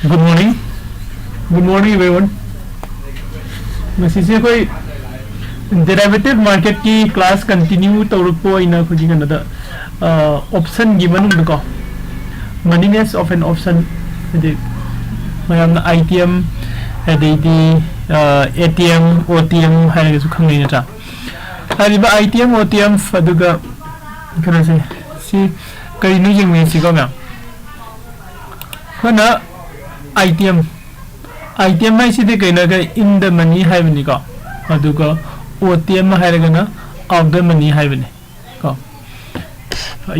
Good morning. Good morning everyone. मसीसे कोई derivative market की class continue तौरपो इना खुजी कनदा option given उनको moneyness of an option यदि मैंने ITM यदि ATM OTM है ना जो खंगे ना हरी बा ITM OTM फदुगा क्या से सी कई न्यूज़ में सी को क्या ना ITM में इसी दे कहीं ना कहीं in the money है बनी का अदुगा OTM है लगना out the money है बनी का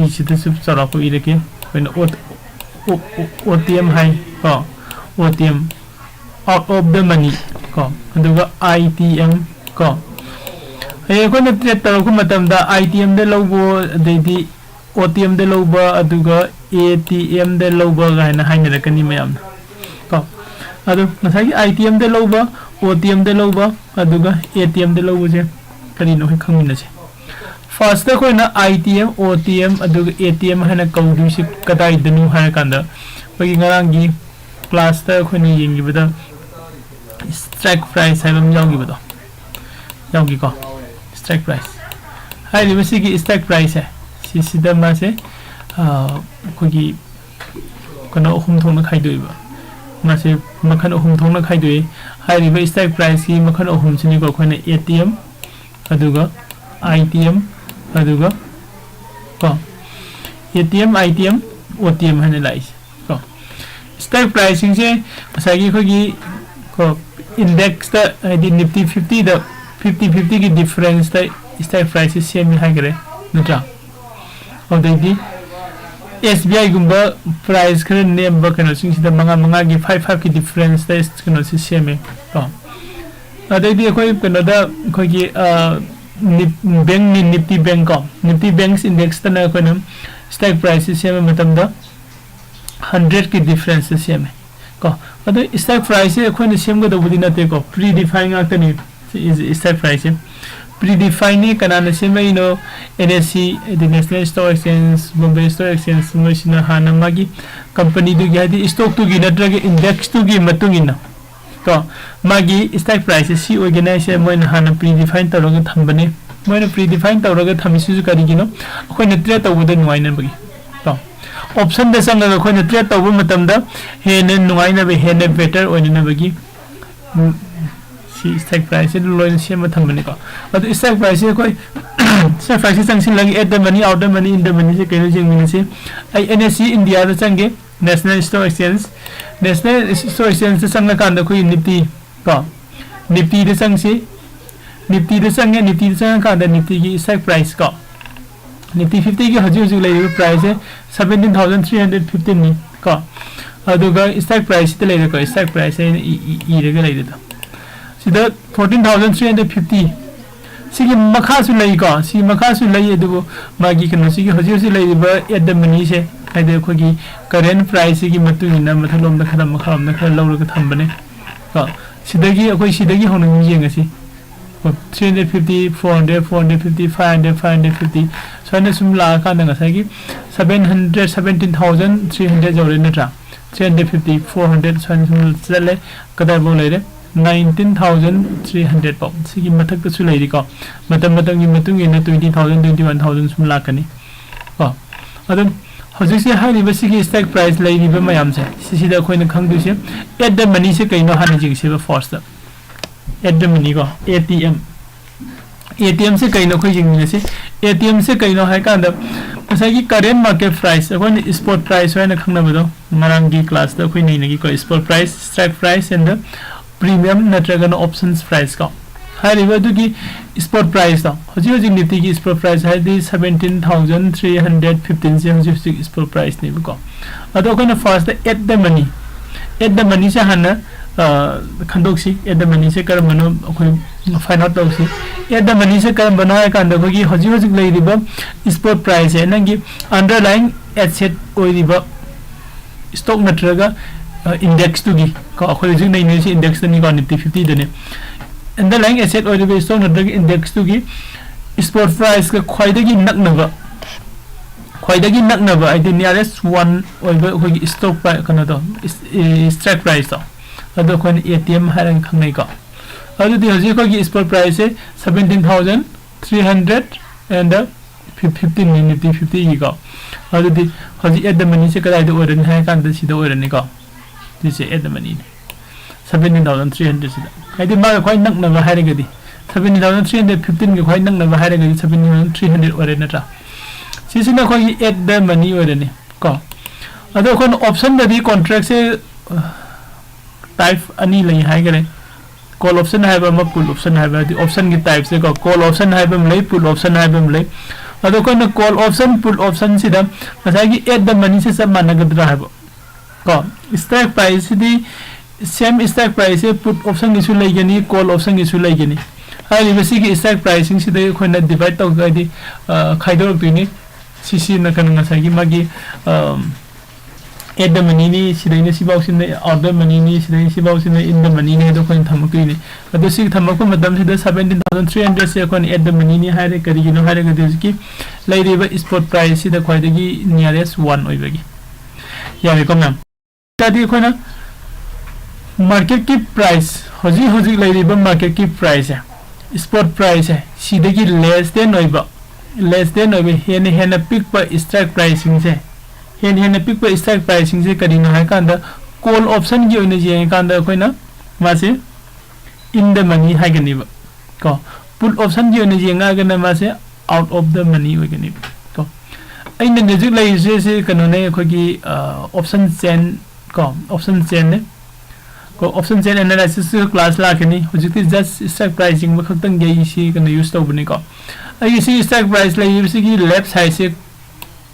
इसी तरह से सारा को इधर के बना OTM है का OTM out of the money का अदुगा ITM का ये कोई न ट्रेड तरह को मतलब दा ITM दे लोगो देती OTM दे लोगो अदुगा ATM दे लोगो का है ना हाई न रखनी में हम का अदु मसाई ITM दे लोगो OTM दे लोगो अदुगा ATM दे लोगो जे करी नो है खंग न से फर्स्ट कोई ना ITM OTM अदुगा ATM है ना काउंटर से कटाई दनु है कंदा बगी गरांगी क्लास तक कोई नहीं येंगी बता स्ट्राइक प्राइस है हम जाऊंगी बता जाऊंगी का स्ट्राइक प्राइस हाई रिवर्सी की स्ट्राइक प्राइस है सीधा में से कोई कनो हम थोड़ा खाई दो इबा मासे मखन हम थोड़ा खाई दो हाई रिवर स्ट्राइक प्राइस की मखन हम से निको कोई ने ATM अदुगा ITM अदुगा का ATM ITM OTM है ना लाइस का स्ट्राइक प्राइसिंग से मसाई कोई को इंडेक्स दा निफ्टी 50 दा 50-50 की डिफरेंस दा स्ट्राइक प्राइस से सेम है करे नटा और देखिए SBI गुंबा प्राइस करे नेम बकनो सिंह सिदा मंगा की 5 की डिफरेंस दा कनो से सेम है तो देखिए कोई कनो दा कोई की बैंक नि निफ्टी बैंक को निफ्टी बैंक्स इंडेक्स दा कोई स्ट्राइक प्राइस से सेम मतलब दा 100 की डिफरेंस से सेम है को अदो स्ट्राइक प्राइस से कोई ने सेम को दबुदी नते को प्री डिफाइन आतनी is strike price predefined kanana sema ino NSE the National Stock Exchange Bombay Stock Exchange machine hana magi company du gi stock tu gi natrage index tu gi matungina to magi strike price si organize moin hana predefined tawraga thambane moin predefined tawraga thamisu kari gino khoi na trade tawda nuaina bagi to option da sanga khoi na trade tawba matamda he ne nuaina be he ne better oina bagi strike price से lion से मत थमने का और strike price से कोई strike price से संगसिन लगे eight the money out the money in the money से कहने जिंग से आई NSE इंडिया द संगे नेशनल स्टॉक एक्सचेंज से संग कांद कोई निफ्टी का निफ्टी द संग से निफ्टी द संग कांद निफ्टी की स्ट्राइक प्राइस का निफ्टी 50 की हजू ले प्राइस है 17315 नि का अदुगा स्ट्राइक प्राइस ते ले को स्ट्राइक प्राइस है ई रे ले देता सीधा 14,350 सिगी मखा सु लई को सी मखा सु लई एदुबो मागी कनो सिगी हजि हजि लई बा एट द मनी से आइदे खोगी करेंट प्राइस की मतुनिना मथलोम द खरा मखाम द खरा लौरग थंबने का सिदगी अखोई सिदगी होनो येंगसी 350 400 450 500 550 सोने सुम ला का न गसागी 17,300 जौरे नट्रा 350 400 सोने सुम चले कदाय बो लेरे 19,300 पाउंड सिगी मथक तसु लेरी को मतम मतम की मतुंग इन 20,000 21,000 सुम लाकनी को अदम हजि से हाई रिवर सिगी स्टॉक प्राइस लेरी बे मयाम से सिसिदा खोइन खंगदु से एट द मनी से कइनो हानि जिग से फर्स्ट एट द मनी को ATM से कइनो खोइ जिंग से ATM से कइनो है कांद मसागी current market price अकोन spot price है न खंगना बदो मरांग की क्लास द खोइ नैन की को spot price strike price and the premium नट्रगन ऑप्शंस प्राइस का हाई रिवर दु की स्पॉट प्राइस दा हजि हजि निफ्टी की स्पॉट प्राइस है दी 17,315 से हजि स्पॉट प्राइस ने को अदो कोन फर्स्ट एट द मनी से हन खंडोक्सी एट द मनी से कर मनो कोई फाइंड आउट तौसी एट द मनी से कर बनाए कांद को की हजि हजि ले रिबा स्पॉट प्राइस है नंगी अंडरलाइंग एसेट ओइ रिबा स्टॉक नट्रगा इंडेक्स टू गी को अखोई जिंग नै से इंडेक्स नि को निफ्टी 50 दने अंडरलाइंग एसेट ओइ रिबा स्टॉक नट्रगा इंडेक्स टू गी स्पॉट प्राइस का ख्वाइदगी नकनबा ꯈ꯭ꯋꯥꯏꯗꯒꯤ ꯅꯛꯅꯕ ꯍꯥꯏꯗꯤ nearest one ꯑꯣꯏꯕ ꯑꯩꯈꯣꯏꯒꯤ stock price ꯀꯩꯅꯣꯗꯣ strike price ꯇꯣ ꯑꯗꯣ ꯑꯩꯈꯣꯏꯅ ATM ꯍꯥꯏꯔꯒ ꯈꯪꯅꯩꯀꯣ ꯑꯗꯨꯗꯤ ꯍꯧꯖꯤꯛ ꯑꯩꯈꯣꯏꯒꯤ spot price ꯁꯦ 17,315 ꯅꯤ Nifty 50 ꯒꯤ ꯀꯣ ꯑꯗꯨꯗꯤ ꯍꯧꯖꯤꯛ at the money ꯁꯦ ꯀꯗꯥꯏꯗ ꯑꯣꯏꯔꯅꯤ ꯍꯥꯏ ꯀꯥꯟꯗ ꯁꯤꯗ ꯑꯣꯏꯔꯅꯤꯀꯣ ꯁꯤꯁꯦ at the money ꯅꯤ 17,300 ꯁꯤꯗ ꯍꯥꯏꯗꯤ ꯃꯥꯒ ꯈ꯭ꯋꯥꯏ ꯅꯛꯅꯕ ꯍꯥꯏꯔꯒꯗꯤ 17,315 ꯒ ꯈ꯭ꯋꯥꯏ ꯅꯛꯅꯕ ꯍꯥꯏꯔꯒꯗꯤ 17,300 ꯑꯣꯏꯔꯦ ꯅꯠꯇ꯭ꯔꯥ सिसिना कोई at the money ओरने को अदो कोन ऑप्शन ददी कॉन्ट्रैक्ट से टाइप अनि लई हाय करे कॉल ऑप्शन है बम पुल ऑप्शन है बदी ऑप्शन की टाइप से को कॉल ऑप्शन है बम लई पुल ऑप्शन है बम लई अदो कोन कॉल ऑप्शन पुल ऑप्शन सिदा मसा की at the money से सब मानगदरा है को strike price the same strike price से पुट ऑप्शन की सु लई गनी कॉल ऑप्शन की सु लई गनी हाय लिबसी की स्ट्राइक प्राइसिंग सिदा कोन डिवाइड तो गदी खाइदोर पिनी सीसी नकन नसागी मागी at the money ni sidai sibaw sin out the money ni sidai sibaw sin in the money ni do koin thamaki ni ado si thamako madam sida 17,300 se kon at the money ni hare kari gino hare ga deski lai riba spot price sida khoi dagi nearest one oi bagi ya me kom nam tadi khona market ki price hoji lai riba market ki price hai spot price hai sidagi less than oi ba less than over hen pick per strike pricing se hen pick per strike pricing se kadi na kanda call option gi oine je kanda koina ma se in the money ha gani ba ko put option gi oine je nga gana ma se out of the money oi gani ko aina ne jik lai se kanu ne ko gi option chain ko option chain ne ko option chain analysis class la kani hojik just strike pricing ba khaktan ge si kana use to bani ko I see stock price ले इसी की left side से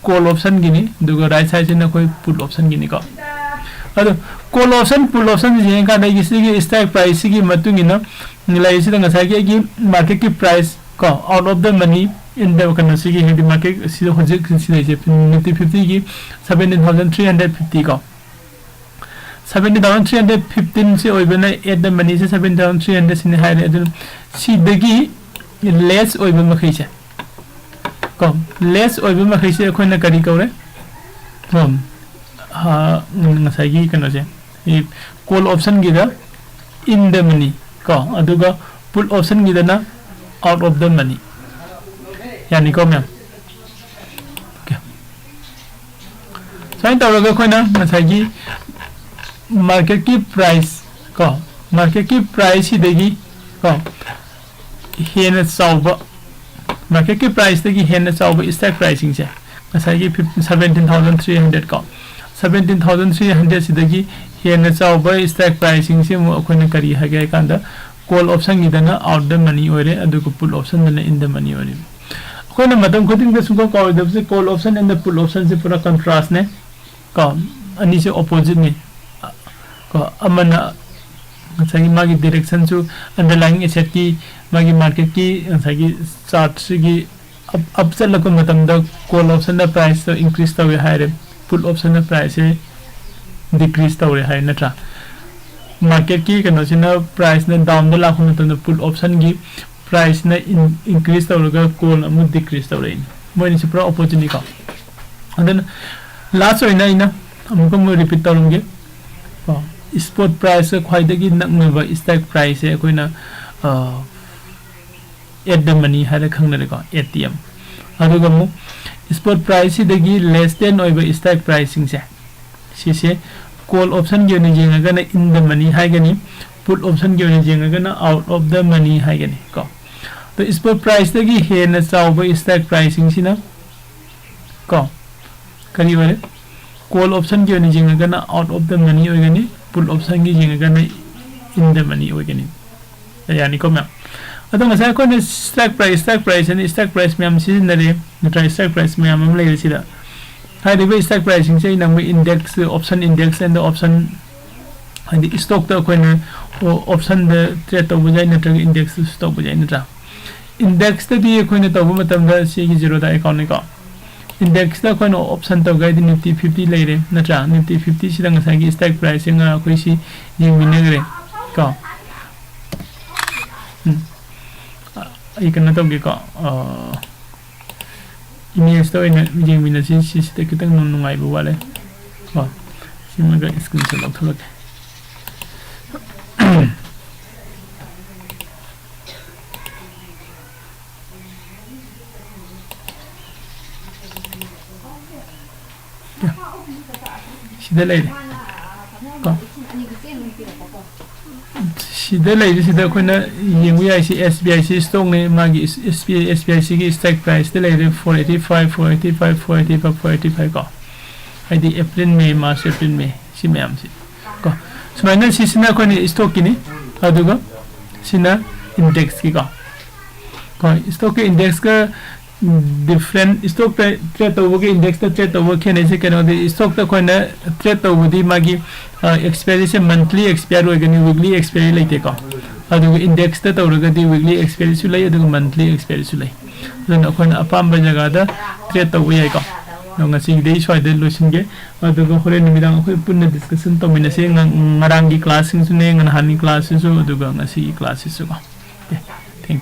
call option गिनी दुगो right side से ना कोई put option गिनी को अदो कॉल ऑप्शन पुट ऑप्शन जे का दे इसी की स्टॉक प्राइस की मतुंग इना निला इसी तंग साइ की मार्केट की प्राइस को out of the money in the currency की हेडी मार्केट सी होजिक सी जे निफ्टी 50 की 17,350 को 17,315 से ओइबना एट द मनी से 17,300 सिने हाय अदो सी दगी less ओइबे मखैसे को less ओइबे मखैसे अखोइना करी कौरे हम नसागी कनो से ये कॉल ऑप्शन गिदा in the money को अदुगा पुट ऑप्शन गिदा ना out of the money यानी को मैम ओके साइन तौरगा खोइना नसागी मार्केट की प्राइस को मार्केट की प्राइस ही देगी को हेन चाउबा मार्केट की प्राइस तकी हेन चाउबा स्टॉक प्राइसिंग से नसागी 17,300 को 17,300 सिदगी हेन चाउबा स्टॉक प्राइसिंग से मो अखोइना करी हागे कांदा कॉल ऑप्शन गिदना आउट द मनी ओरे अदुको पुट ऑप्शन दना इन द मनी ओरे अखोइना मतम खुदिंग द सुको कॉल दब से call option and the put option से पूरा कंट्रास्ट ने को अनि से ऑपोजिट ने को अमना नसागी मागी डायरेक्शन जो अंडरलाइंग एसेट की मागी मार्केट की नसागी चार्ट की अब चलको मतम the call option the price तो इंक्रीज तवे हायरे पुट ऑप्शन द प्राइस से डिक्रीज तवे हाय नत्रा मार्केट की कनोसिना प्राइस ने डाउन द लाखो मतम द पुट ऑप्शन की प्राइस ने इंक्रीज तवरगा कॉल अमु डिक्रीज तवरे मोइनि से पूरा ऑपोजिट नि का अदन लास्ट होइना इना अमुको मो रिपीट तवरंगे स्पॉट प्राइस ख्वाइदगी नक्नबा स्टॉक प्राइस है कोइना एट द मनी हारे खंगनरेको ATM अदुगा मु स्पॉट प्राइस सिदगी लेस देन ओइबा स्टॉक प्राइसिंग से सिसे कॉल ऑप्शन गिनि जेंगागना इन द मनी हाइगनी पुट ऑप्शन गिनि जेंगागना आउट ऑफ द मनी हाइगनी को तो स्पॉट प्राइस दगी हेन चाउबा स्टॉक प्राइसिंग सिना को करी वरे कॉल ऑप्शन गिनि जेंगागना आउट ऑफ द मनी ओइगनी पुट ऑप्शन गी जेंगागना इन द मनी ओइगनी यानी को मैम अदो ngasa ko ne stock price and stock price मैम सिनरे नत्रा stock price मैम हम ले सिदा हाय रे stock pricing से नंग index option index and option and stock तो को ने option the trade तो बुझाई नत्रा index stock बुझाई नत्रा index तो दी को ने तो मतम द से की Zerodha account ने को index तो को ने option तो गाइड Nifty 50 ले रे नत्रा Nifty 50 सिदा ngasa की stock pricing कोई सी जिंग मिनेगरे को I can not go image to ina jingmina si te kitang nungai bu wale ko simaga screenshot log tholok sida lay ko sida lay sida koina yingu ya si SBIC stock ne magi SBIC ki strike price de lay 485 485 485 485 ko id April May March April May si mayam si ko sumaina si sina ko ni stock ki ni aduga sina index ki ko stock index ka different stock trade over index the trade over can is the stock the coin trade over the magi expiration monthly expire again weekly expire like ko adu index the over the weekly expire su lai adu monthly expire su lai then coin apam ba jaga da trade over ai ko no ngasi dei soi de losin ge adu ko hore nimidang khoi punna discussion to mina se ngarang gi class su ne ngan hani class su adu ga ngasi class su ko